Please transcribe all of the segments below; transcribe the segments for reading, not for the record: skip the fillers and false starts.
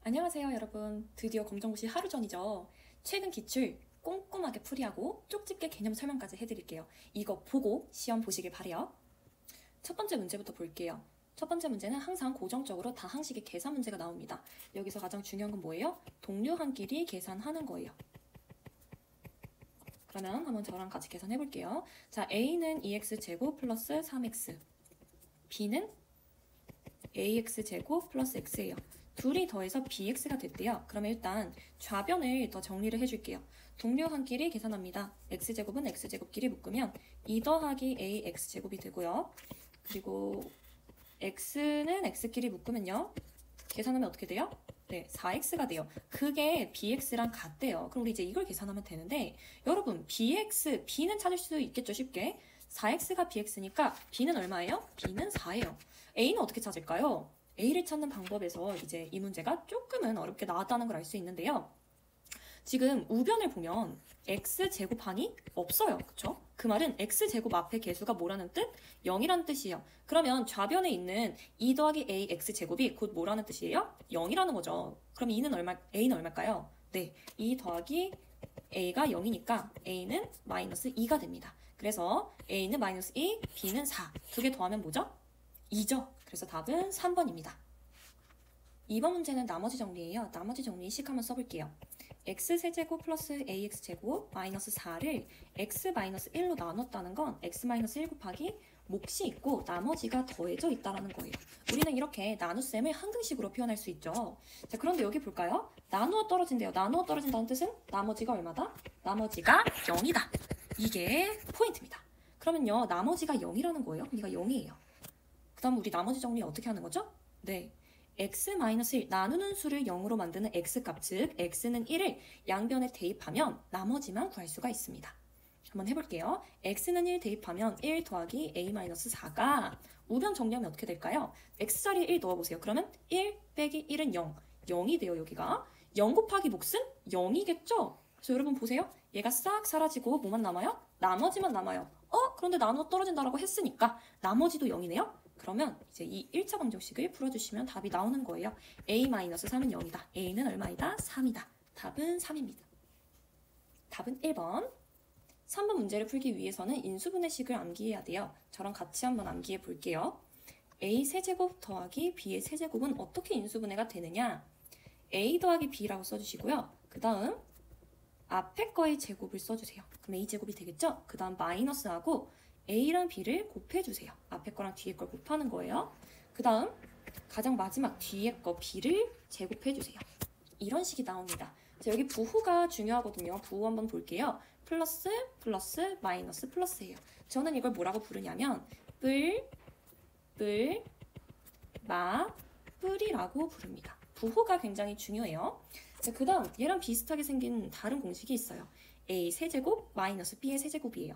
안녕하세요, 여러분. 드디어 검정고시 하루 전이죠. 최근 기출 꼼꼼하게 풀이하고 쪽집게 개념 설명까지 해드릴게요. 이거 보고 시험 보시길 바래요. 첫 번째 문제부터 볼게요. 첫 번째 문제는 항상 고정적으로 다항식의 계산 문제가 나옵니다. 여기서 가장 중요한 건 뭐예요? 동류한끼리 계산하는 거예요. 그러면 한번 저랑 같이 계산해 볼게요. 자, A는 2x제곱 플러스 3x, B는 ax제곱 플러스 x예요. 둘이 더해서 bx가 됐대요. 그러면 일단 좌변을 더 정리를 해줄게요. 동류한끼리 계산합니다. x제곱은 x제곱끼리 묶으면 2 더하기 ax제곱이 되고요. 그리고 x는 x끼리 묶으면요. 계산하면 어떻게 돼요? 네, 4x가 돼요. 그게 bx랑 같대요. 그럼 우리 이제 이걸 계산하면 되는데 여러분 bx, b는 찾을 수 있겠죠, 쉽게. 4x가 bx니까 b는 얼마예요? b는 4예요. a는 어떻게 찾을까요? a를 찾는 방법에서 이제 이 문제가 조금은 어렵게 나왔다는 걸 알 수 있는데요. 지금 우변을 보면 x제곱하니 없어요. 그쵸? 그 말은 x제곱 앞에 개수가 뭐라는 뜻? 0이라는 뜻이에요. 그러면 좌변에 있는 2 더하기 a x제곱이 곧 뭐라는 뜻이에요? 0이라는 거죠. 그럼 a는 얼마일까요? 네, 2 더하기 a가 0이니까 a는 마이너스 2가 됩니다. 그래서 a는 마이너스 2, b는 4. 두 개 더하면 뭐죠? 2죠. 그래서 답은 3번입니다. 2번 문제는 나머지 정리예요. 나머지 정리식 한번 써볼게요. x세제곱 플러스 ax제곱 마이너스 4를 x 마이너스 1로 나눴다는 건 x 마이너스 1 곱하기 몫이 있고 나머지가 더해져 있다는 거예요. 우리는 이렇게 나눗셈을 한등식으로 표현할 수 있죠. 자, 그런데 여기 볼까요? 나누어 떨어진대요. 나누어 떨어진다는 뜻은 나머지가 얼마다? 나머지가 0이다. 이게 포인트입니다. 그러면요, 나머지가 0이라는 거예요. 그러니까 0이에요. 그 다음 우리 나머지 정리 어떻게 하는 거죠? 네, x-1 나누는 수를 0으로 만드는 x값, 즉 x는 1을 양변에 대입하면 나머지만 구할 수가 있습니다. 한번 해볼게요. x는 1 대입하면 1 더하기 a-4가 우변 정리하면 어떻게 될까요? x자리에 1 넣어보세요. 그러면 1 빼기 1은 0, 0이 돼요. 여기가 0 곱하기 몫은 0이겠죠? 그래서 여러분 보세요. 얘가 싹 사라지고 뭐만 남아요? 나머지만 남아요. 그런데 나누어 떨어진다라고 했으니까 나머지도 0이네요? 그러면 이제 이 1차 방정식을 풀어주시면 답이 나오는 거예요. a-3은 0이다. a는 얼마이다? 3이다. 답은 3입니다. 답은 1번. 3번 문제를 풀기 위해서는 인수분해식을 암기해야 돼요. 저랑 같이 한번 암기해 볼게요. a 세제곱 더하기 b의 세제곱은 어떻게 인수분해가 되느냐? a 더하기 b라고 써주시고요. 그 다음 앞에 거의 제곱을 써주세요. 그럼 a제곱이 되겠죠? 그 다음 마이너스하고 a랑 b를 곱해주세요. 앞에 거랑 뒤에 걸 곱하는 거예요. 그 다음 가장 마지막 뒤에 거 b를 제곱해주세요. 이런 식이 나옵니다. 자, 여기 부호가 중요하거든요. 부호 한번 볼게요. 플러스, 플러스, 마이너스, 플러스예요. 저는 이걸 뭐라고 부르냐면 뿔이라고 부릅니다. 부호가 굉장히 중요해요. 자, 그 다음 얘랑 비슷하게 생긴 다른 공식이 있어요. a 세제곱 마이너스 b의 세제곱이에요.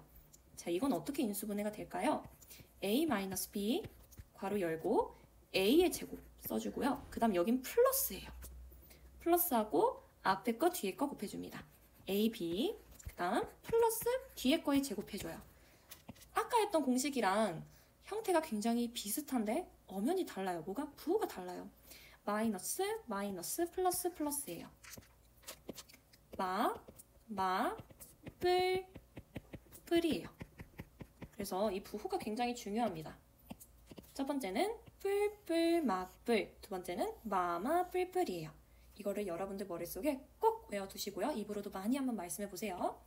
자, 이건 어떻게 인수분해가 될까요? a 마이너스 b 괄호 열고 a의 제곱 써주고요. 그 다음 여긴 플러스예요. 플러스하고 앞에 거 뒤에 거 곱해줍니다. a, b 그 다음 플러스 뒤에 거에 제곱해줘요. 아까 했던 공식이랑 형태가 굉장히 비슷한데 엄연히 달라요. 뭐가? 부호가 달라요. 마이너스, 마이너스, 플러스, 플러스예요. 뿔이에요. 그래서 이 부호가 굉장히 중요합니다. 첫 번째는 뿔, 마뿔. 두 번째는 뿔이에요. 이거를 여러분들 머릿속에 꼭 외워두시고요. 입으로도 많이 한번 말씀해보세요.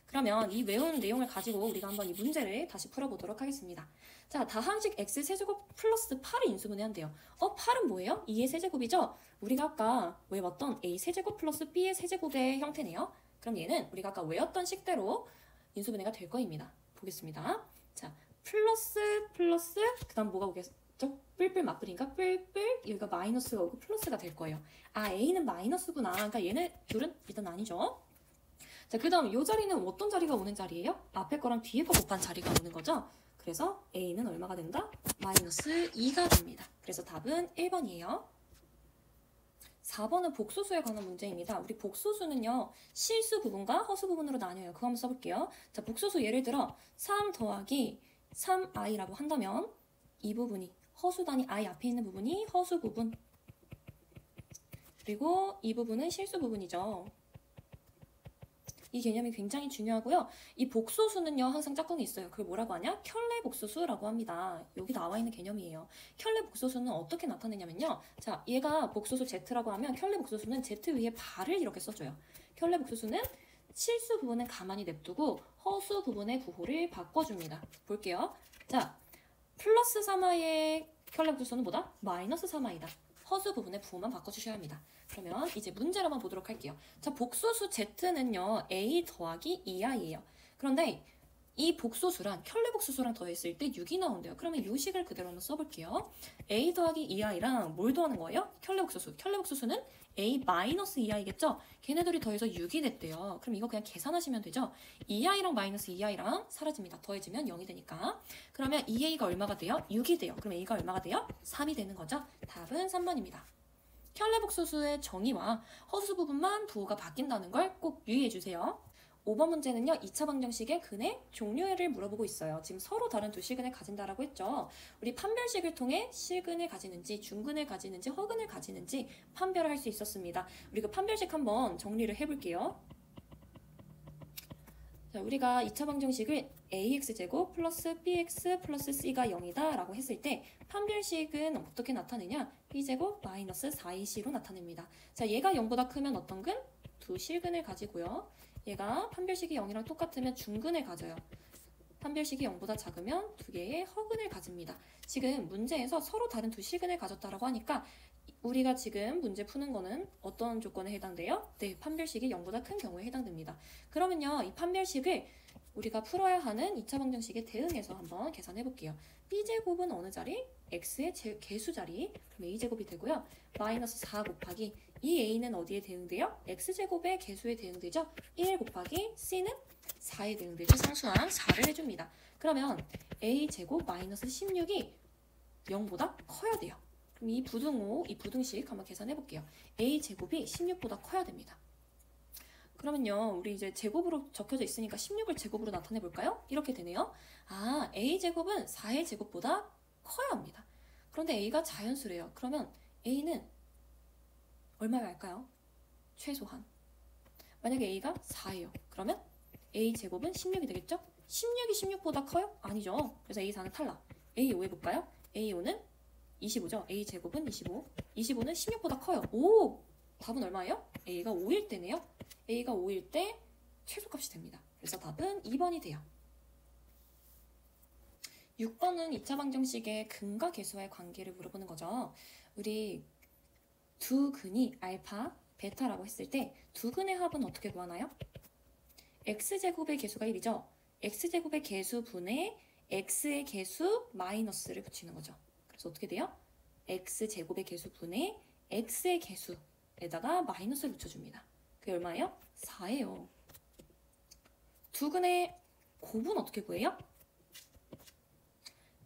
그러면 이 외운 내용을 가지고 우리가 한번 이 문제를 다시 풀어보도록 하겠습니다. 자, 다항식 x세제곱 플러스 8을 인수분해한대요. 8은 뭐예요? 2의 세제곱이죠? 우리가 아까 외웠던 a 세제곱 플러스 b의 세제곱의 형태네요. 그럼 얘는 우리가 아까 외웠던 식대로 인수분해가 될 거입니다. 보겠습니다. 자, 플러스, 그 다음 뭐가 오겠죠? 뿔, 맞뿔인가? 뿔, 여기가 마이너스가 오고 플러스가 될 거예요. 아, a는 마이너스구나. 그러니까 얘네 둘은 일단 아니죠. 자, 그 다음 이 자리는 어떤 자리가 오는 자리예요? 앞에 거랑 뒤에 거 곱한 자리가 오는 거죠? 그래서 a는 얼마가 된다? 마이너스 2가 됩니다. 그래서 답은 1번이에요. 4번은 복소수에 관한 문제입니다. 우리 복소수는요, 실수 부분과 허수 부분으로 나뉘어요. 그거 한번 써볼게요. 자, 복소수 예를 들어 3 더하기 3i라고 한다면 이 부분이 허수 단위 i 앞에 있는 부분이 허수 부분, 그리고 이 부분은 실수 부분이죠. 이 개념이 굉장히 중요하고요. 이 복소수는요, 항상 짝꿍이 있어요. 그걸 뭐라고 하냐? 켤레 복소수라고 합니다. 여기 나와 있는 개념이에요. 켤레 복소수는 어떻게 나타내냐면요. 자, 얘가 복소수 Z라고 하면 켤레 복소수는 Z 위에 발을 이렇게 써줘요. 켤레 복소수는 실수 부분은 가만히 냅두고 허수 부분의 부호를 바꿔줍니다. 볼게요. 자, 플러스 3i의 켤레 복소수는 뭐다? 마이너스 3i다. 허수 부분의 부호만 바꿔주셔야 합니다. 그러면 이제 문제를 한번 보도록 할게요. 자, 복소수 Z는요, A 더하기 2i예요. 그런데 이 복소수랑 켤레 복소수랑 더했을 때 6이 나온대요. 그러면 이 식을 그대로 한번 써볼게요. A 더하기 2i랑 뭘 더하는 거예요? 켤레 복소수. 켤레 복소수는 A 마이너스 2i겠죠? 걔네들이 더해서 6이 됐대요. 그럼 이거 그냥 계산하시면 되죠? 2i랑 마이너스 2i랑 사라집니다. 더해지면 0이 되니까. 그러면 2a가 얼마가 돼요? 6이 돼요. 그럼 a가 얼마가 돼요? 3이 되는 거죠? 답은 3번입니다. 켤레 복소수의 정의와 허수 부분만 부호가 바뀐다는 걸 꼭 유의해주세요. 5번 문제는요, 2차 방정식의 근의 종류를 물어보고 있어요. 지금 서로 다른 두 실근을 가진다라고 했죠. 우리 판별식을 통해 실근을 가지는지, 중근을 가지는지, 허근을 가지는지 판별을 할 수 있었습니다. 우리 그 판별식 한번 정리를 해볼게요. 자, 우리가 2차 방정식을 ax제곱 플러스 bx 플러스 c가 0이다 라고 했을 때 판별식은 어떻게 나타내냐? b제곱 마이너스 4ac로 나타냅니다. 자, 얘가 0보다 크면 어떤 근? 두 실근을 가지고요. 얘가 판별식이 0이랑 똑같으면 중근을 가져요. 판별식이 0보다 작으면 두 개의 허근을 가집니다. 지금 문제에서 서로 다른 두 실근을 가졌다라고 하니까 우리가 지금 문제 푸는 거는 어떤 조건에 해당돼요? 네, 판별식이 0보다 큰 경우에 해당됩니다. 그러면요, 이 판별식을 우리가 풀어야 하는 2차 방정식에 대응해서 한번 계산해 볼게요. b제곱은 어느 자리? x의 개수 자리. 그럼 a제곱이 되고요. 마이너스 4 곱하기 이 a는 어디에 대응돼요? x제곱의 개수에 대응되죠? 1 곱하기 c는 4에 대응되죠? 상수항 4를 해줍니다. 그러면 a제곱 마이너스 16이 0보다 커야 돼요. 그럼 이 부등호, 이 부등식 한번 계산해 볼게요. a제곱이 16보다 커야 됩니다. 그러면요, 우리 이제 제곱으로 적혀져 있으니까 16을 제곱으로 나타내 볼까요? 이렇게 되네요. 아, a제곱은 4의 제곱보다 커야 합니다. 그런데 a가 자연수래요. 그러면 a는 얼마야 할까요? 최소한. 만약에 a가 4예요. 그러면 a제곱은 16이 되겠죠? 16이 16보다 커요? 아니죠. 그래서 a4는 탈락. a5 해볼까요? a5는 25죠. a제곱은 25. 25는 16보다 커요. 오! 답은 얼마예요? a가 5일 때네요. a가 5일 때 최소값이 됩니다. 그래서 답은 2번이 돼요. 6번은 2차 방정식의 근과 개수와의 관계를 물어보는 거죠. 우리 두 근이 알파, 베타라고 했을 때 두 근의 합은 어떻게 구하나요? x제곱의 개수가 1이죠. x제곱의 개수분의 x의 개수 마이너스를 붙이는 거죠. 그래서 어떻게 돼요? x제곱의 개수분의 x의 개수에다가 마이너스를 붙여줍니다. 그게 얼마예요? 4예요. 두 근의 곱은 어떻게 구해요?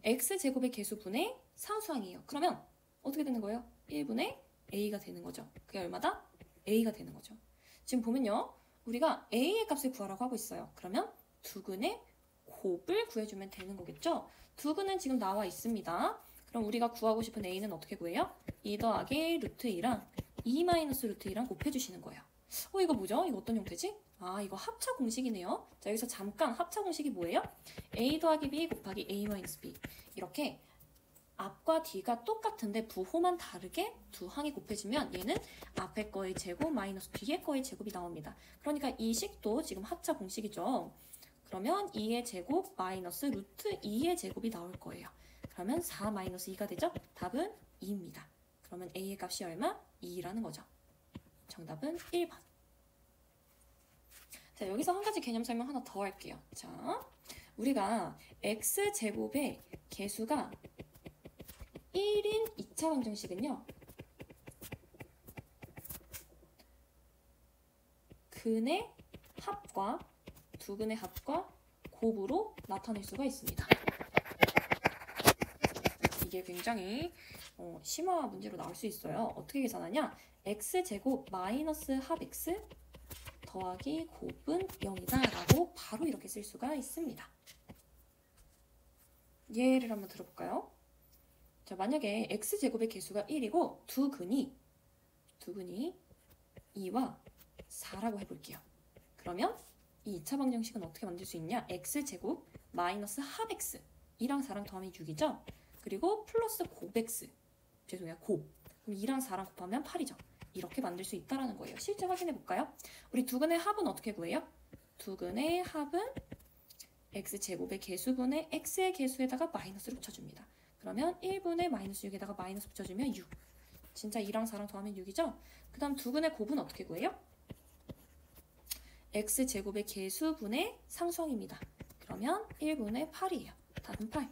x제곱의 개수분의 상수항이에요. 그러면 어떻게 되는 거예요? 1분의 a가 되는 거죠. 그게 얼마다? a가 되는 거죠. 지금 보면요, 우리가 a의 값을 구하라고 하고 있어요. 그러면 두 근의 곱을 구해주면 되는 거겠죠? 두 근은 지금 나와 있습니다. 그럼 우리가 구하고 싶은 a는 어떻게 구해요? 2 더하기 루트 2랑 2 마이너스 루트 2랑 곱해주시는 거예요. 이거 뭐죠? 이거 어떤 형태지? 아, 이거 합차 공식이네요. 자, 여기서 잠깐 합차 공식이 뭐예요? a 더하기 b 곱하기 a 마이너스 b. 이렇게 앞과 뒤가 똑같은데 부호만 다르게 두 항이 곱해지면 얘는 앞에 거의 제곱 마이너스 뒤에 거의 제곱이 나옵니다. 그러니까 이 식도 지금 합차 공식이죠. 그러면 2의 제곱 마이너스 루트 2의 제곱이 나올 거예요. 그러면 4 마이너스 2가 되죠? 답은 2입니다. 그러면 a의 값이 얼마? 2라는 거죠. 정답은 1번. 자, 여기서 한 가지 개념 설명 하나 더 할게요. 자, 우리가 x제곱의 개수가 1인 2차 방정식은요, 근의 합과 두 근의 합과 곱으로 나타낼 수가 있습니다. 이게 굉장히 심화 문제로 나올 수 있어요. 어떻게 계산하냐? x제곱 마이너스 합 x 더하기 곱은 0이다 라고 바로 이렇게 쓸 수가 있습니다. 예를 한번 들어볼까요? 자, 만약에 x제곱의 개수가 1이고 두 근이 두근이 2와 4라고 해볼게요. 그러면 이 2차 방정식은 어떻게 만들 수 있냐? x제곱 마이너스 합 x 2랑 4랑 더하면 6이죠? 그리고 플러스 곱 x 죄송해요 곱 그럼 2랑 4랑 곱하면 8이죠. 이렇게 만들 수 있다는 거예요. 실제 확인해 볼까요? 우리 두근의 합은 어떻게 구해요? 두근의 합은 x제곱의 개수분의 x의 개수에다가 마이너스를 붙여줍니다. 그러면 1분의 마이너스 6에다가 마이너스 붙여주면 6. 진짜 2랑 4랑 더하면 6이죠? 그 다음 두근의 곱은 어떻게 구해요? x제곱의 개수분의 상수항입니다. 그러면 1분의 8이에요. 답은 8.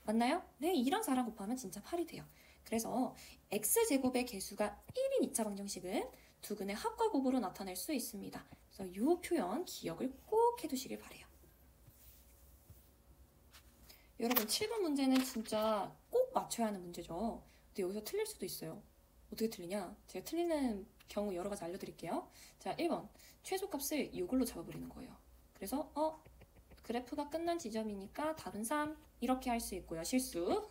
맞나요? 네, 2랑 4랑 곱하면 진짜 8이 돼요. 그래서 x제곱의 개수가 1인 2차 방정식은 두근의 합과 곱으로 나타낼 수 있습니다. 그래서 이 표현 기억을 꼭 해두시길 바래요. 여러분 7번 문제는 진짜 꼭 맞춰야 하는 문제죠. 근데 여기서 틀릴 수도 있어요. 어떻게 틀리냐? 제가 틀리는 경우 여러 가지 알려드릴게요. 자, 1번 최소값을 이걸로 잡아버리는 거예요. 그래서 그래프가 끝난 지점이니까 답은 3 이렇게 할 수 있고요. 실수.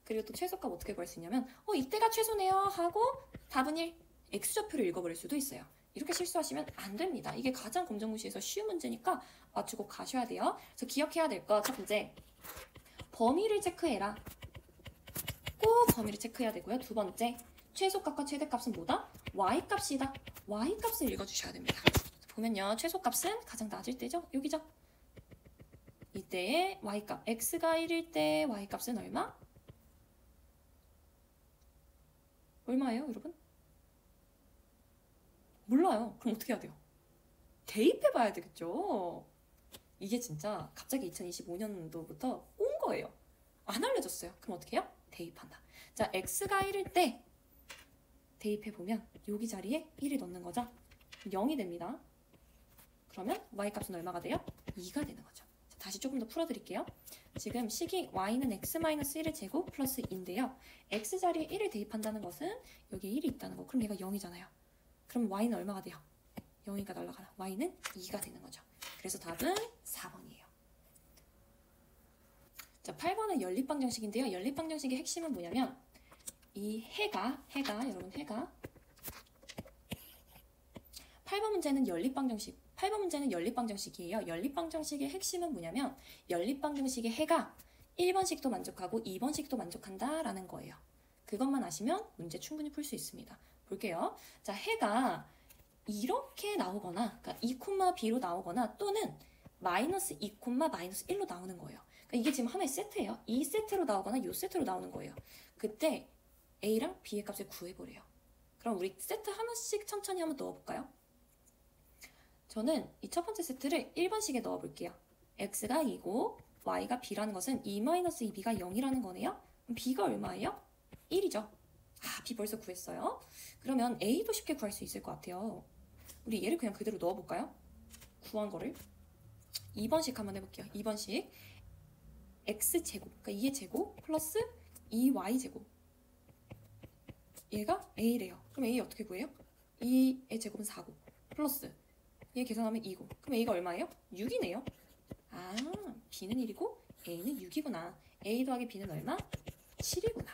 그리고 또 최소값 어떻게 구할 수 있냐면 이때가 최소네요 하고 답은 1 x좌표를 읽어버릴 수도 있어요. 이렇게 실수하시면 안 됩니다. 이게 가장 검정고시에서 쉬운 문제니까 맞추고 가셔야 돼요. 그래서 기억해야 될 거 첫 번째 범위를 체크해라. 꼭 범위를 체크해야 되고요. 두 번째 최소값과 최대값은 뭐다? y값이다. y값을 읽어주셔야 됩니다. 보면요. 최소값은 가장 낮을 때죠. 여기죠. 이때의 y값 x가 1일 때 y값은 얼마? 얼마예요 여러분? 몰라요. 그럼 어떻게 해야 돼요? 대입해 봐야 되겠죠. 이게 진짜 갑자기 2025년도부터 온 거예요. 안 알려줬어요. 그럼 어떻게 해요? 대입한다. 자, x가 1일 때 대입해보면 여기 자리에 1을 넣는 거죠. 0이 됩니다. 그러면 y값은 얼마가 돼요? 2가 되는 거죠. 자, 다시 조금 더 풀어드릴게요. 지금 식이 y는 x-1의 제곱 플러스 2인데요. x 자리에 1을 대입한다는 것은 여기에 1이 있다는 거. 그럼 얘가 0이잖아요. 그럼 y는 얼마가 돼요? 0이가 날아가나? y는 2가 되는 거죠. 그래서 답은 4번이에요. 자, 8번은 연립방정식인데요. 연립방정식의 핵심은 뭐냐면 이 해가 여러분 해가 8번 문제는 연립방정식이에요. 연립방정식의 핵심은 뭐냐면 연립방정식의 해가 1번식도 만족하고 2번식도 만족한다라는 거예요. 그것만 아시면 문제 충분히 풀 수 있습니다. 볼게요. 자, 해가 이렇게 나오거나 그러니까 2,b로 나오거나 또는 마이너스 2, 마이너스 1로 나오는 거예요. 그러니까 이게 지금 하나의 세트예요. 이 세트로 나오거나 이 세트로 나오는 거예요. 그때 A랑 B의 값을 구해보래요. 그럼 우리 세트 하나씩 천천히 한번 넣어볼까요? 저는 이 첫 번째 세트를 1번식에 넣어볼게요. X가 2고 Y가 B라는 것은 2-2B가 0이라는 거네요. 그럼 B가 얼마예요? 1이죠. B 벌써 구했어요. 그러면 A도 쉽게 구할 수 있을 것 같아요. 우리 얘를 그냥 그대로 넣어볼까요? 구한 거를 2번식 한번 해볼게요. 2번식 X제곱, 그러니까 2의 제곱 플러스 2Y제곱 얘가 A래요. 그럼 A 어떻게 구해요? 2의 제곱은 4고 플러스 얘 계산하면 2고 그럼 A가 얼마예요? 6이네요. B는 1이고 A는 6이구나. A 더하기 B는 얼마? 7이구나.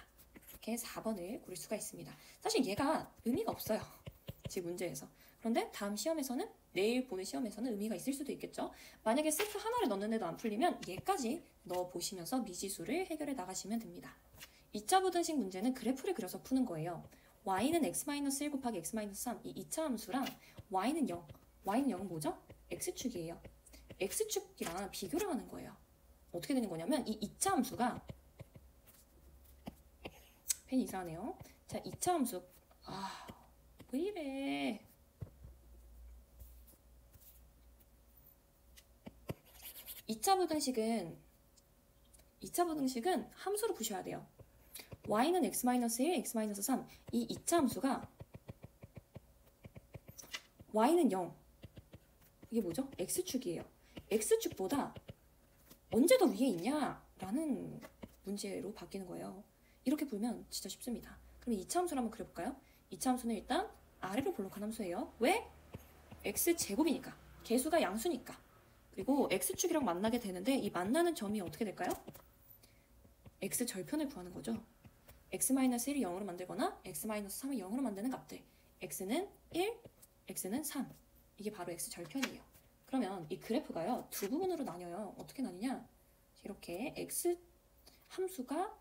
이렇게 4번을 고를 수가 있습니다. 사실 얘가 의미가 없어요. 지금 문제에서. 그런데 다음 시험에서는 내일 보는 시험에서는 의미가 있을 수도 있겠죠. 만약에 세트 하나를 넣는데도 안 풀리면 얘까지 넣어보시면서 미지수를 해결해 나가시면 됩니다. 2차 부등식 문제는 그래프를 그려서 푸는 거예요. y는 x-1 곱하기 x-3 이 2차 함수랑 y는 0. y는 0은 뭐죠? x축이에요. x축이랑 비교를 하는 거예요. 어떻게 되는 거냐면 이 2차 함수가 펜이 이상하네요. 자, 2차 함수 왜 이래 2차 부등식은 함수로 푸셔야 돼요. y는 x-1, x-3 이 2차 함수가 y는 0 이게 뭐죠? x축이에요. x축보다 언제 더 위에 있냐? 라는 문제로 바뀌는 거예요. 이렇게 풀면 진짜 쉽습니다. 그럼 2차 함수를 한번 그려볼까요? 2차 함수는 일단 아래로 볼록한 함수예요. 왜? x제곱이니까. 개수가 양수니까. 그리고 x축이랑 만나게 되는데 이 만나는 점이 어떻게 될까요? x절편을 구하는 거죠. x-1을 0으로 만들거나 x-3을 0으로 만드는 값들. x는 1, x는 3. 이게 바로 x 절편이에요. 그러면 이 그래프가요, 두 부분으로 나뉘어요. 어떻게 나뉘냐? 이렇게 x 함수가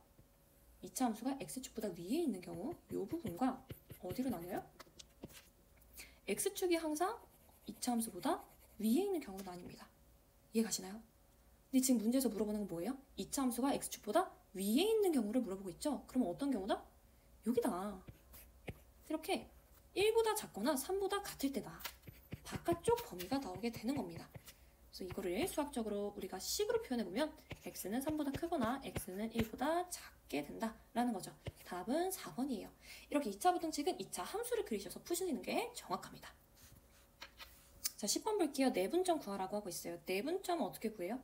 2차 함수가 x축보다 위에 있는 경우 이 부분과 어디로 나뉘어요? x축이 항상 2차 함수보다 위에 있는 경우로 나뉩니다. 이해가시나요? 근데 지금 문제에서 물어보는 건 뭐예요? 2차 함수가 x축보다 위에 있는 경우를 물어보고 있죠? 그러면 어떤 경우다? 여기다. 이렇게 1보다 작거나 3보다 같을 때다. 바깥쪽 범위가 나오게 되는 겁니다. 그래서 이거를 수학적으로 우리가 식으로 표현해보면 x는 3보다 크거나 x는 1보다 작게 된다라는 거죠. 답은 4번이에요. 이렇게 2차 부등식은 2차 함수를 그리셔서 푸시는 게 정확합니다. 자, 10번 볼게요. 내분점 구하라고 하고 있어요. 내분점은 어떻게 구해요?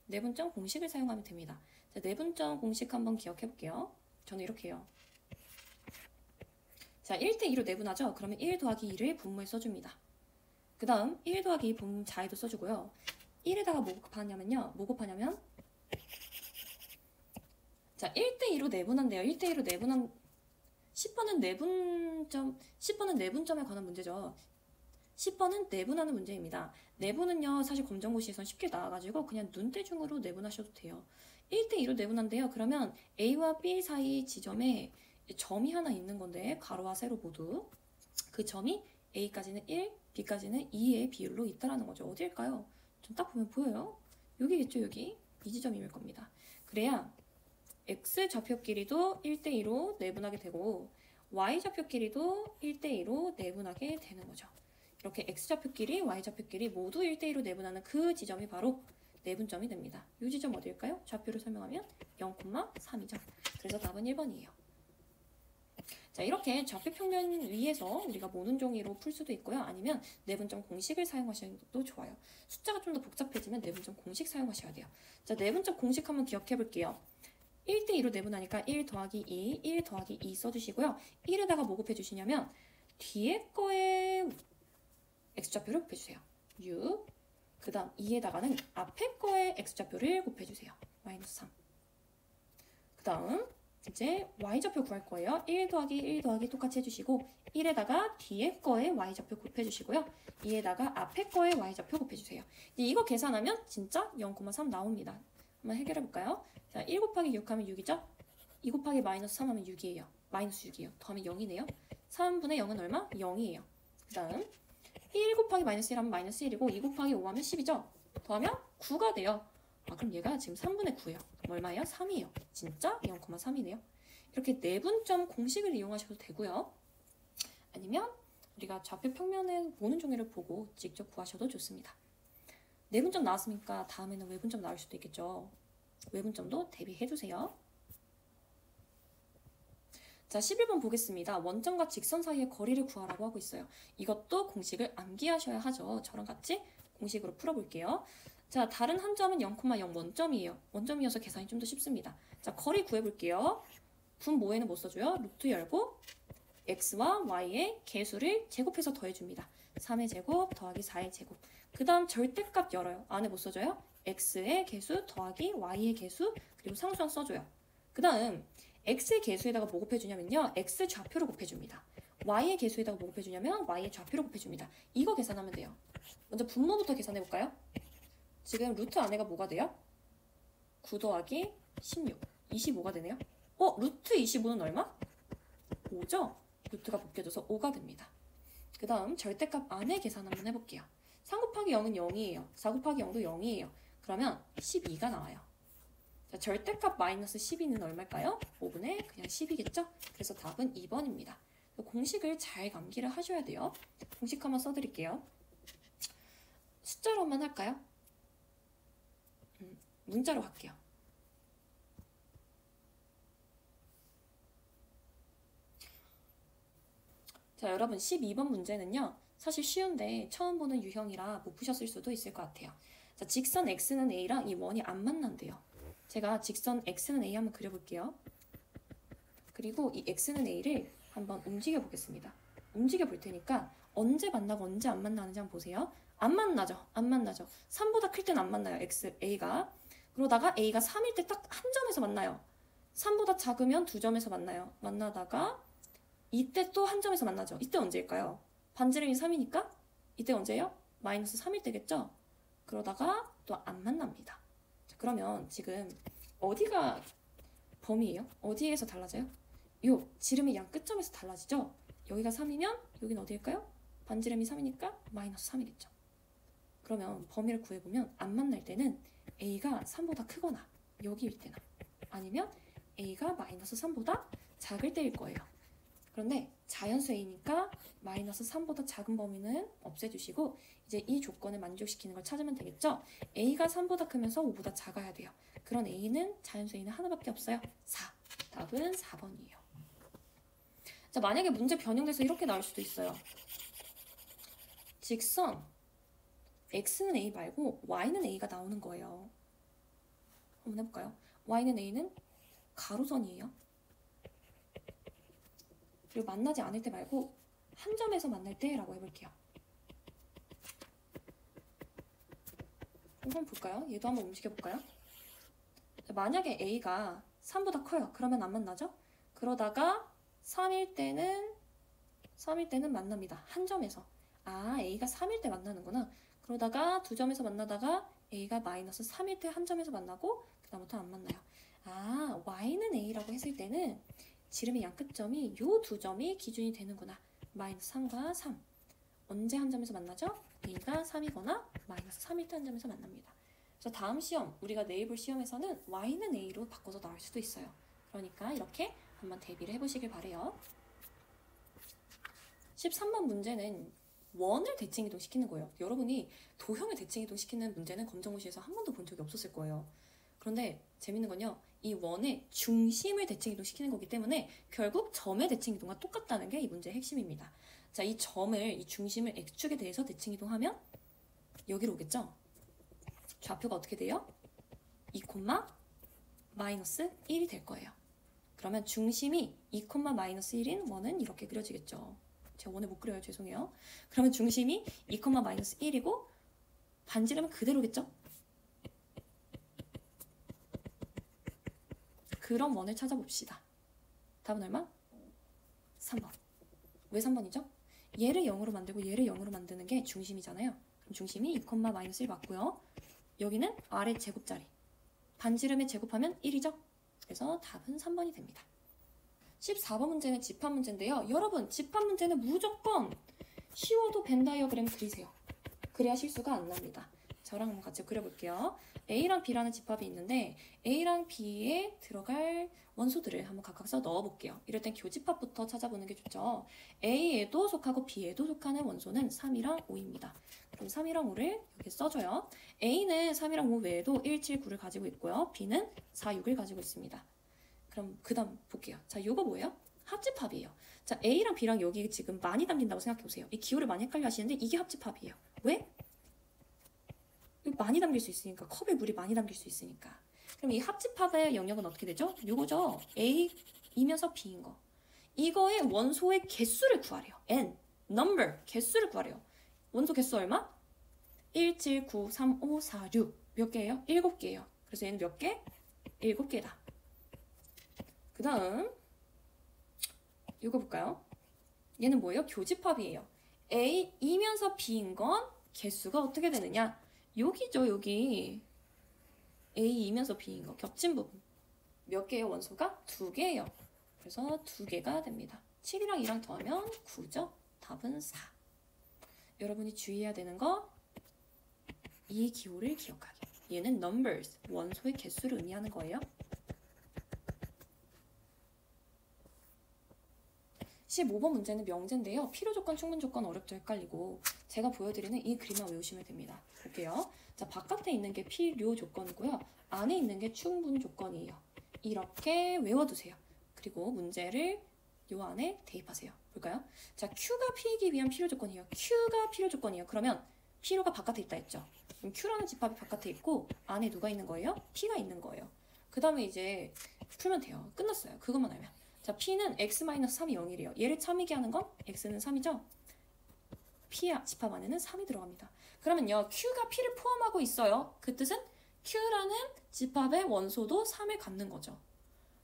내분점 공식을 사용하면 됩니다. 자, 내분점 공식 한번 기억해 볼게요. 저는 이렇게 해요. 자, 1대2로 내분하죠? 그러면 1 더하기 2를 분모에 써줍니다. 그 다음 1 더하기 2 분모 자에도 써주고요. 1에다가 뭐 곱하냐면 자, 1대2로 내분한대요. 1대2로 내분한 10번은 내분점에 관한 문제죠. 10번은 내분하는 문제입니다. 내분은요, 사실 검정고시에선 쉽게 나와가지고 그냥 눈대중으로 내분하셔도 돼요. 1대2로 내분한대요. 그러면 A와 B 사이 지점에 점이 하나 있는 건데, 가로와 세로 모두 그 점이 A까지는 1, B까지는 2의 비율로 있다라는 거죠. 어디일까요? 좀 딱 보면 보여요? 여기겠죠, 여기? 이 지점일 겁니다. 그래야 X 좌표끼리도 1대2로 내분하게 되고 Y 좌표끼리도 1대2로 내분하게 되는 거죠. 이렇게 X좌표끼리, Y좌표끼리 모두 1대2로 내분하는 그 지점이 바로 내분점이 됩니다. 이 지점 어디일까요? 좌표를 설명하면 0,3이죠. 그래서 답은 1번이에요. 자, 이렇게 좌표 평면 위에서 우리가 모는 종이로 풀 수도 있고요. 아니면 내분점 공식을 사용하시는 것도 좋아요. 숫자가 좀 더 복잡해지면 내분점 공식 사용하셔야 돼요. 자, 내분점 공식 한번 기억해 볼게요. 1대2로 내분하니까 1 더하기 2, 1 더하기 2 써주시고요. 1에다가 뭐 곱해주시냐면 뒤에 거에 x좌표를 곱해주세요. 6. 그 다음 2에다가는 앞에 거에 x좌표를 곱해주세요. 마이너스 3. 그 다음 이제 y좌표 구할 거예요. 1 더하기 1 더하기 똑같이 해주시고 1에다가 뒤에 거에 y좌표 곱해주시고요. 2에다가 앞에 거에 y좌표 곱해주세요. 이거 계산하면 진짜 0,3 나옵니다. 한번 해결해볼까요? 자, 1 곱하기 6 하면 6이죠? 2 곱하기 마이너스 3 하면 6이에요. 마이너스 6이에요. 더하면 0이네요. 3분의 0은 얼마? 0이에요. 그 다음 1 곱하기 마이너스 1 하면 마이너스 1이고 2 곱하기 5 하면 10이죠? 더하면 9가 돼요. 아, 그럼 얘가 지금 3분의 9예요. 그럼 얼마예요? 3이에요. 진짜 0,3이네요. 이렇게 내분점 공식을 이용하셔도 되고요. 아니면 우리가 좌표 평면에 보는 종이를 보고 직접 구하셔도 좋습니다. 내분점 나왔으니까 다음에는 외분점 나올 수도 있겠죠. 외분점도 대비해주세요. 자, 11번 보겠습니다. 원점과 직선 사이의 거리를 구하라고 하고 있어요. 이것도 공식을 암기하셔야 하죠. 저랑 같이 공식으로 풀어볼게요. 자, 다른 한 점은 0,0 원점이에요. 원점이어서 계산이 좀 더 쉽습니다. 자, 거리 구해볼게요. 분모에는 뭐 써줘요? 루트 열고 x와 y의 개수를 제곱해서 더해줍니다. 3의 제곱 더하기 4의 제곱. 그 다음 절대값 열어요. 안에 뭐 써줘요? x의 개수 더하기 y의 개수 그리고 상수항 써줘요. 그 다음 x의 개수에다가 뭐 곱해주냐면요. x 좌표를 곱해줍니다. y의 개수에다가 뭐 곱해주냐면 y의 좌표를 곱해줍니다. 이거 계산하면 돼요. 먼저 분모부터 계산해볼까요? 지금 루트 안에가 뭐가 돼요? 9 더하기 16, 25가 되네요. 루트 25는 얼마? 5죠? 루트가 벗겨져서 5가 됩니다. 그 다음 절대값 안에 계산 한번 해볼게요. 3 곱하기 0은 0이에요. 4 곱하기 0도 0이에요. 그러면 12가 나와요. 자, 절대값 마이너스 12는 얼마일까요? 5분의 그냥 10이겠죠? 그래서 답은 2번입니다. 공식을 잘 암기를 하셔야 돼요. 공식 한번 써드릴게요. 숫자로만 할까요? 문자로 할게요. 자, 여러분 12번 문제는요. 사실 쉬운데 처음 보는 유형이라 못 푸셨을 수도 있을 것 같아요. 자, 직선 x는 a랑 이 원이 안 만난대요. 제가 직선 x는 a 한번 그려볼게요. 그리고 이 x는 a를 한번 움직여 보겠습니다. 움직여 볼 테니까 언제 만나고 언제 안 만나는지 한번 보세요. 안 만나죠? 안 만나죠? 3보다 클 때는 안 만나요. a가. 그러다가 a가 3일 때 딱 한 점에서 만나요. 3보다 작으면 두 점에서 만나요. 만나다가 이때 또 한 점에서 만나죠. 이때 언제일까요? 반지름이 3이니까 이때 언제예요? 마이너스 3일 때겠죠? 그러다가 또 안 만납니다. 자, 그러면 지금 어디가 범위예요? 어디에서 달라져요? 요 지름의 양 끝점에서 달라지죠? 여기가 3이면 여기는 어디일까요? 반지름이 3이니까 마이너스 3이겠죠. 그러면 범위를 구해보면 안 만날 때는 A가 3보다 크거나 여기일 때나 아니면 A가 마이너스 3보다 작을 때일 거예요. 그런데 자연수 A니까 마이너스 3보다 작은 범위는 없애주시고 이제 이 조건을 만족시키는 걸 찾으면 되겠죠? A가 3보다 크면서 5보다 작아야 돼요. 그런 A는 자연수 A는 하나밖에 없어요. 4. 답은 4번이에요. 자, 만약에 문제 변형돼서 이렇게 나올 수도 있어요. 직선 X는 A 말고 Y는 A가 나오는 거예요. 한번 해볼까요? Y는 A는 가로선이에요. 그리고 만나지 않을 때 말고 한 점에서 만날 때라고 해볼게요. 한번 볼까요? 얘도 한번 움직여볼까요? 만약에 A가 3보다 커요. 그러면 안 만나죠? 그러다가 3일 때는 만납니다. 한 점에서. 아, A가 3일 때 만나는구나. 그러다가 두 점에서 만나다가 A가 마이너스 3일 때 한 점에서 만나고 그 다음부터 안 만나요. 아, Y는 A라고 했을 때는 지름의 양 끝점이 요 두 점이 기준이 되는구나. 마이너스 3과 3. 언제 한 점에서 만나죠? A가 3이거나 마이너스 3일 때 한 점에서 만납니다. 그래서 다음 시험, 우리가 내일 볼 시험에서는 Y는 A로 바꿔서 나올 수도 있어요. 그러니까 이렇게 한번 대비를 해보시길 바래요. 13번 문제는 원을 대칭 이동시키는 거예요. 여러분이 도형을 대칭 이동시키는 문제는 검정고시에서 한 번도 본 적이 없었을 거예요. 그런데 재밌는 건요. 이 원의 중심을 대칭 이동시키는 거기 때문에 결국 점의 대칭 이동과 똑같다는 게 이 문제의 핵심입니다. 자, 이 중심을 X축에 대해서 대칭 이동하면 여기로 오겠죠? 좌표가 어떻게 돼요? 2, 마이너스 1이 될 거예요. 그러면 중심이 2, 마이너스 1인 원은 이렇게 그려지겠죠. 제가 원을 못 그려요. 죄송해요. 그러면 중심이 2, 마이너스 1이고 반지름은 그대로겠죠? 그런 원을 찾아봅시다. 답은 얼마? 3번. 왜 3번이죠? 얘를 0으로 만들고 얘를 0으로 만드는 게 중심이잖아요. 그럼 중심이 2, 마이너스 1 맞고요. 여기는 아래 제곱자리. 반지름에 제곱하면 1이죠? 그래서 답은 3번이 됩니다. 14번 문제는 집합 문제인데요. 여러분, 집합 문제는 무조건 쉬워도 벤 다이어그램 그리세요. 그래야 실수가 안 납니다. 저랑 한번 같이 그려볼게요. A랑 B라는 집합이 있는데 A랑 B에 들어갈 원소들을 한번 각각 써 넣어볼게요. 이럴 땐 교집합부터 찾아보는 게 좋죠. A에도 속하고 B에도 속하는 원소는 3이랑 5입니다. 그럼 3이랑 5를 여기 써줘요. A는 3이랑 5 외에도 1, 7, 9를 가지고 있고요. B는 4, 6을 가지고 있습니다. 그럼 그 다음 볼게요. 자, 이거 뭐예요? 합집합이에요. 자, A랑 B랑 여기 지금 많이 담긴다고 생각해보세요. 이 기호를 많이 헷갈려 하시는데 이게 합집합이에요. 왜? 많이 담길 수 있으니까. 컵에 물이 많이 담길 수 있으니까. 그럼 이 합집합의 영역은 어떻게 되죠? 요거죠. A이면서 B인 거. 이거의 원소의 개수를 구하래요. N, number, 개수를 구하래요. 원소 개수 얼마? 1, 7, 9, 3, 5, 4, 6. 몇 개예요? 7개예요. 그래서 얘는 몇 개? 7개다. 그 다음 이거 볼까요? 얘는 뭐예요? 교집합이에요. A이면서 B인 건 개수가 어떻게 되느냐? 여기죠, 여기. A이면서 B인 거, 겹친 부분. 몇 개의 원소가? 2개예요. 그래서 2개가 됩니다. 7이랑 2랑 더하면 9죠? 답은 4. 여러분이 주의해야 되는 거, 이 기호를 기억하게. 얘는 numbers, 원소의 개수를 의미하는 거예요. 15번 문제는 명제인데요. 필요조건, 충분조건 어렵죠? 헷갈리고. 제가 보여드리는 이 그림만 외우시면 됩니다. 볼게요. 자, 바깥에 있는 게 필요조건이고요. 안에 있는 게 충분조건이에요. 이렇게 외워두세요. 그리고 문제를 요 안에 대입하세요. 볼까요? 자, Q가 P이기 위한 필요조건이에요. Q가 필요조건이에요. 그러면 필요가 바깥에 있다 했죠? 그럼 Q라는 집합이 바깥에 있고 안에 누가 있는 거예요? P가 있는 거예요. 그 다음에 이제 풀면 돼요. 끝났어요. 그것만 알면. 자, P는 X-3이 0이래요. 얘를 참이게 하는 건 X는 3이죠? P 집합 안에는 3이 들어갑니다. 그러면요, Q가 P를 포함하고 있어요. 그 뜻은 Q라는 집합의 원소도 3을 갖는 거죠.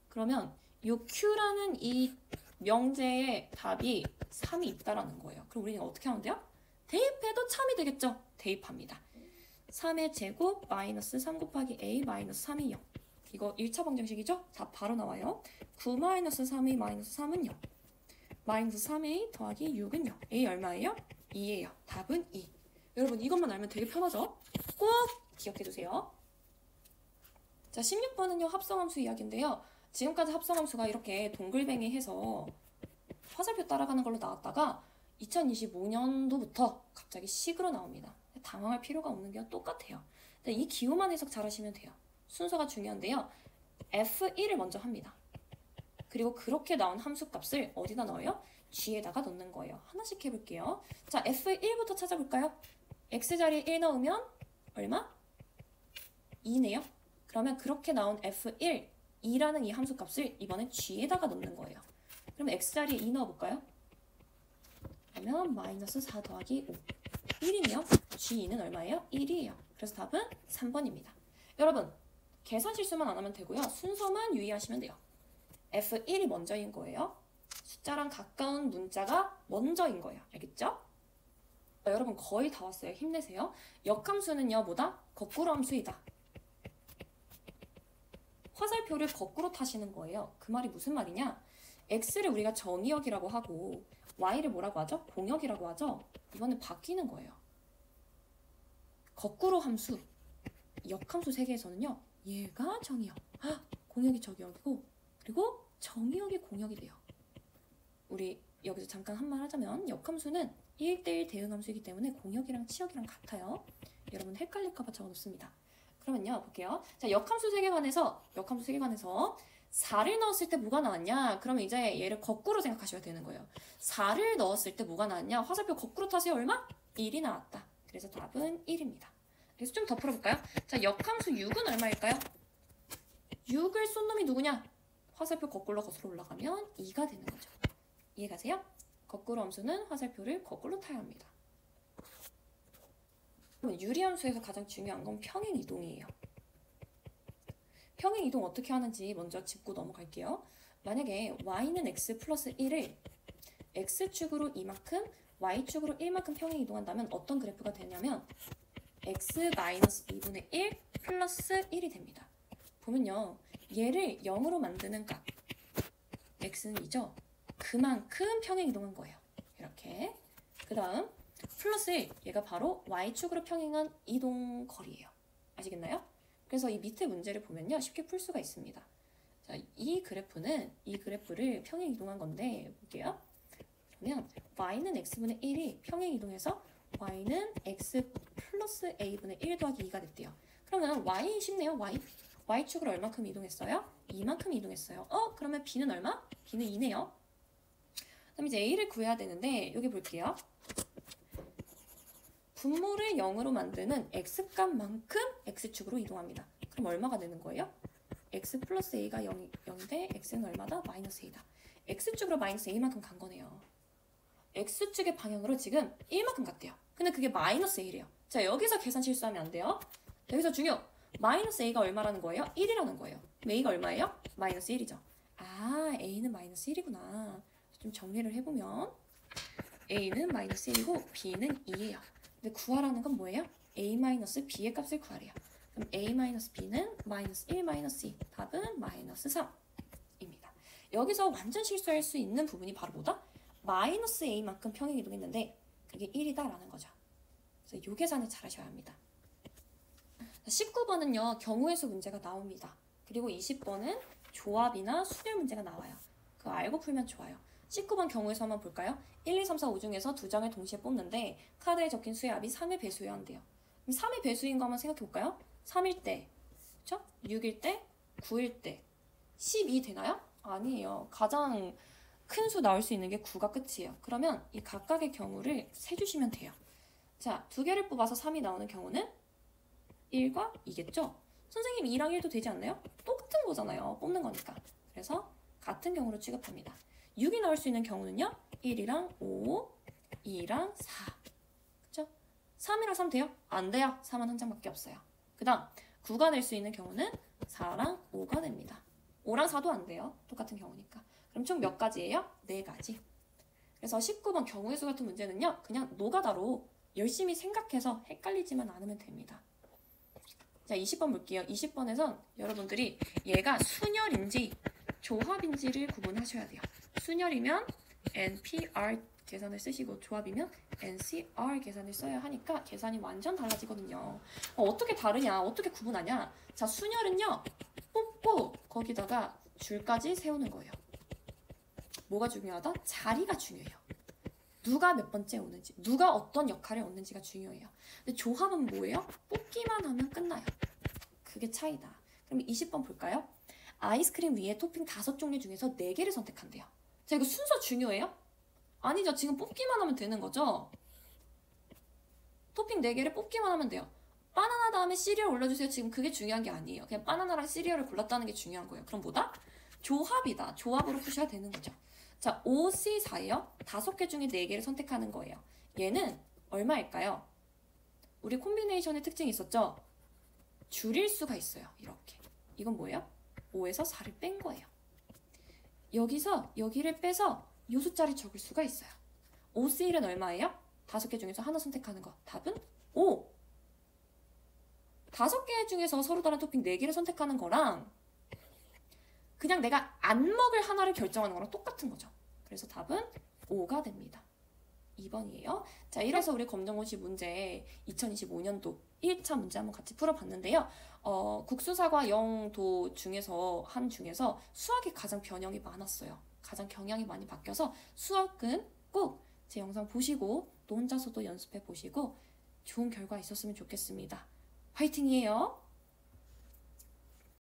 그러면 이 Q라는 이 명제에 답이 3이 있다라는 거예요. 그럼 우리는 어떻게 하면 돼요? 대입해도 참이 되겠죠? 대입합니다. 3의 제곱 마이너스 3 곱하기 a 마이너스 3이 0. 이거 1차 방정식이죠? 답 바로 나와요. 9 마이너스 3a 마이너스 3은 0. 마이너스 3a 더하기 6은 0. a 얼마예요? 2예요. 답은 2. 여러분 이것만 알면 되게 편하죠? 꼭 기억해두세요. 자, 16번은요. 합성함수 이야기인데요. 지금까지 합성함수가 이렇게 동글뱅이 해서 화살표 따라가는 걸로 나왔다가 2025년도부터 갑자기 식으로 나옵니다. 당황할 필요가 없는 게 똑같아요. 이 기호만 해석 잘 하시면 돼요. 순서가 중요한데요. F1을 먼저 합니다. 그리고 그렇게 나온 함수값을 어디다 넣어요? G에다가 넣는 거예요. 하나씩 해볼게요. 자, F1부터 찾아볼까요? X자리에 1 넣으면 얼마? 2네요. 그러면 그렇게 나온 F1, 2라는 이 함수값을 이번엔 G에다가 넣는 거예요. 그럼 X자리에 2 넣어볼까요? 그러면 마이너스 4 더하기 5. 1이네요. G2는 얼마예요? 1이에요. 그래서 답은 3번입니다. 여러분, 계산 실수만 안 하면 되고요. 순서만 유의하시면 돼요. F1이 먼저인 거예요. 숫자랑 가까운 문자가 먼저인 거예요. 알겠죠? 여러분 거의 다 왔어요. 힘내세요. 역함수는요. 뭐다? 거꾸로 함수이다. 화살표를 거꾸로 타시는 거예요. 그 말이 무슨 말이냐? X를 우리가 정의역이라고 하고 Y를 뭐라고 하죠? 공역이라고 하죠? 이거는 바뀌는 거예요. 거꾸로 함수, 역함수 세계에서는요. 얘가 정의역, 공역이 저기역이고 그리고 정의역이 공역이 돼요. 우리 여기서 잠깐 한 말 하자면 역함수는 1대1 대응함수이기 때문에 공역이랑 치역이랑 같아요. 여러분 헷갈릴까봐 적어놓습니다. 그러면요 볼게요. 자, 역함수 세계관에서 4를 넣었을 때 뭐가 나왔냐? 그러면 이제 얘를 거꾸로 생각하셔야 되는 거예요. 4를 넣었을 때 뭐가 나왔냐? 화살표 거꾸로 타세요. 얼마? 1이 나왔다. 그래서 답은 1입니다. 그래서 좀 더 풀어볼까요? 자, 역함수 6은 얼마일까요? 6을 쏜 놈이 누구냐? 화살표 거꾸로 거슬러 올라가면 2가 되는 거죠. 이해가세요? 거꾸로 함수는 화살표를 거꾸로 타야 합니다. 유리함수에서 가장 중요한 건 평행이동이에요. 평행이동 어떻게 하는지 먼저 짚고 넘어갈게요. 만약에 y는 x 플러스 1을 x축으로 이만큼, y축으로 1만큼 평행이동한다면 어떤 그래프가 되냐면 x 마이너스 2분의 1 플러스 1이 됩니다. 보면요. 얘를 0으로 만드는 값 x는 2죠. 그만큼 평행이동한 거예요. 이렇게. 그 다음 플러스 1, 얘가 바로 y축으로 평행한 이동 거리예요. 아시겠나요? 그래서 이 밑에 문제를 보면요. 쉽게 풀 수가 있습니다. 자, 이 그래프를 평행 이동한 건데 볼게요. 그러면 y는 x분의 1이 평행 이동해서 y는 x 플러스 a분의 1 더하기 2가 됐대요. 그러면 y 쉽네요. y축으로 얼마큼 이동했어요? 2만큼 이동했어요. 그러면 b는 얼마? b는 2네요. 그럼 이제 a를 구해야 되는데 여기 볼게요. 분모를 0으로 만드는 x값만큼 x축으로 이동합니다. 그럼 얼마가 되는 거예요? x 플러스 a가 0인데 x는 얼마다? 마이너스 a다. x축으로 마이너스 a만큼 간 거네요. x축의 방향으로 지금 1만큼 갔대요. 근데 그게 마이너스 a래요. 자, 여기서 계산 실수하면 안 돼요. 여기서 중요. 마이너스 a가 얼마라는 거예요? 1이라는 거예요. 그럼 a가 얼마예요? 마이너스 1이죠. a는 마이너스 1이구나. 좀 정리를 해보면 a는 마이너스 1이고 b는 2예요. 근데 구하라는 건 뭐예요? a-b의 값을 구하래요. 그럼 a-b는 마이너스 1 마이너스 2. 답은 마이너스 3입니다. 여기서 완전 실수할 수 있는 부분이 바로 뭐다? 마이너스 a만큼 평행 이동했는데 그게 1이다라는 거죠. 그래서 이 계산을 잘 하셔야 합니다. 19번은요. 경우의 수 문제가 나옵니다. 그리고 20번은 조합이나 순열 문제가 나와요. 그거 알고 풀면 좋아요. 19번 경우의 수 한번 볼까요? 1, 2, 3, 4, 5 중에서 2장을 동시에 뽑는데 카드에 적힌 수의 합이 3의 배수여야 한대요. 그럼 3의 배수인 거 한번 생각해 볼까요? 3일 때, 그쵸? 6일 때, 9일 때, 12 되나요? 아니에요. 가장 큰 수 나올 수 있는 게 9가 끝이에요. 그러면 이 각각의 경우를 세주시면 돼요. 자, 두 개를 뽑아서 3이 나오는 경우는 1과 2겠죠? 선생님 2랑 1도 되지 않나요? 똑같은 거잖아요. 뽑는 거니까. 그래서 같은 경우로 취급합니다. 6이 나올 수 있는 경우는요. 1이랑 5, 2랑 4. 그쵸? 3이랑 3 돼요? 안 돼요. 3은 한 장밖에 없어요. 그 다음 9가 될 수 있는 경우는 4랑 5가 됩니다. 5랑 4도 안 돼요. 똑같은 경우니까. 그럼 총 몇 가지예요? 4가지. 그래서 19번 경우의 수 같은 문제는요. 그냥 노가다로 열심히 생각해서 헷갈리지만 않으면 됩니다. 자, 20번 볼게요. 20번에선 여러분들이 얘가 순열인지 조합인지를 구분하셔야 돼요. 순열이면 NPR 계산을 쓰시고 조합이면 NCR 계산을 써야 하니까 계산이 완전 달라지거든요. 어떻게 다르냐? 어떻게 구분하냐? 자, 순열은요. 뽑고 거기다가 줄까지 세우는 거예요. 뭐가 중요하다? 자리가 중요해요. 누가 몇 번째 오는지, 누가 어떤 역할을 얻는지가 중요해요. 근데 조합은 뭐예요? 뽑기만 하면 끝나요. 그게 차이다. 그럼 20번 볼까요? 아이스크림 위에 토핑 5종류 중에서 4개를 선택한대요. 자, 이거 순서 중요해요? 아니죠. 지금 뽑기만 하면 되는 거죠? 토핑 4개를 뽑기만 하면 돼요. 바나나 다음에 시리얼 올려주세요. 지금 그게 중요한 게 아니에요. 그냥 바나나랑 시리얼을 골랐다는 게 중요한 거예요. 그럼 뭐다? 조합이다. 조합으로 푸셔야 되는 거죠. 자, OC4예요. 5개 중에 4개를 선택하는 거예요. 얘는 얼마일까요? 우리 콤비네이션의 특징이 있었죠? 줄일 수가 있어요. 이렇게. 이건 뭐예요? 5에서 4를 뺀 거예요. 여기서 여기를 빼서 요 숫자를 적을 수가 있어요. OC1은 얼마예요? 5개 중에서 하나 선택하는 거. 답은 5. 5개 중에서 서로 다른 토핑 4개를 선택하는 거랑 그냥 내가 안 먹을 하나를 결정하는 거랑 똑같은 거죠. 그래서 답은 5가 됩니다. 2번이에요. 자, 이래서 우리 검정고시 문제 2025년도 1차 문제 한번 같이 풀어봤는데요. 국수사과 영도 중에서 수학이 가장 변형이 많았어요. 가장 경향이 많이 바뀌어서 수학은 꼭 제 영상 보시고 또 혼자서도 연습해 보시고 좋은 결과 있었으면 좋겠습니다. 화이팅이에요.